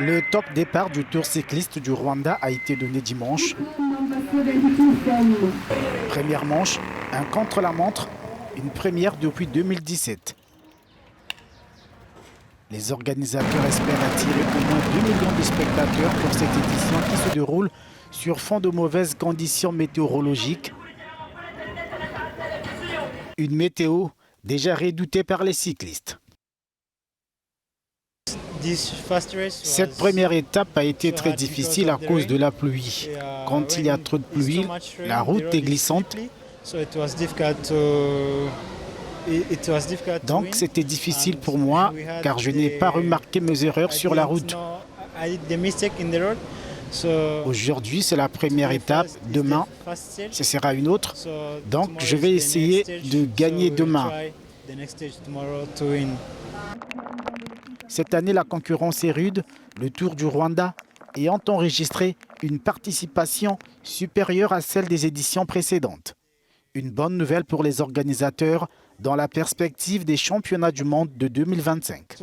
Le top départ du Tour cycliste du Rwanda a été donné dimanche. Première manche, un contre-la-montre, une première depuis 2017. Les organisateurs espèrent attirer au moins 2 millions de spectateurs pour cette édition qui se déroule sur fond de mauvaises conditions météorologiques. Une météo déjà redoutée par les cyclistes. Cette première étape a été très difficile à cause de la pluie. Quand il y a trop de pluie, la route est glissante. Donc c'était difficile pour moi car je n'ai pas remarqué mes erreurs sur la route. Aujourd'hui c'est la première étape, demain ce sera une autre. Donc je vais essayer de gagner demain. Cette année la concurrence est rude, le Tour du Rwanda ayant enregistré une participation supérieure à celle des éditions précédentes. Une bonne nouvelle pour les organisateurs dans la perspective des championnats du monde de 2025.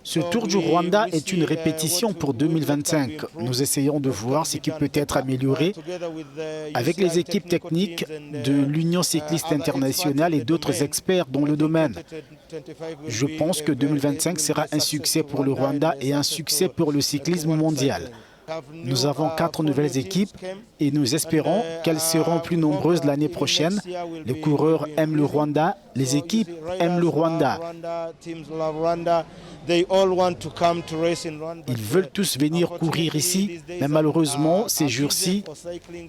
Ce Tour du Rwanda est une répétition pour 2025. Nous essayons de voir ce qui peut être amélioré avec les équipes techniques de l'Union cycliste internationale et d'autres experts dans le domaine. Je pense que 2025 sera un succès pour le Rwanda et un succès pour le cyclisme mondial. Nous avons 4 nouvelles équipes et nous espérons qu'elles seront plus nombreuses l'année prochaine. Les coureurs aiment le Rwanda, les équipes aiment le Rwanda. Ils veulent tous venir courir ici, mais malheureusement, ces jours-ci,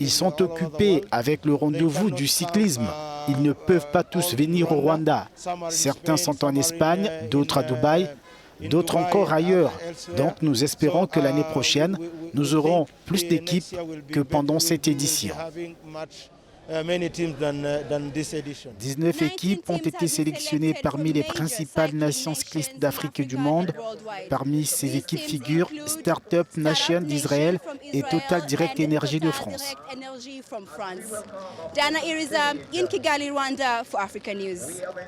ils sont occupés avec le rendez-vous du cyclisme. Ils ne peuvent pas tous venir au Rwanda. Certains sont en Espagne, d'autres à Dubaï, d'autres encore ailleurs. Donc nous espérons que l'année prochaine, nous aurons plus d'équipes que pendant cette édition. 19 équipes ont été sélectionnées parmi les principales nations cyclistes d'Afrique et du monde. Parmi ces équipes figurent Startup Nation d'Israël et Total Direct Energy de France. Dana Iriza in Kigali, Rwanda for Africa News.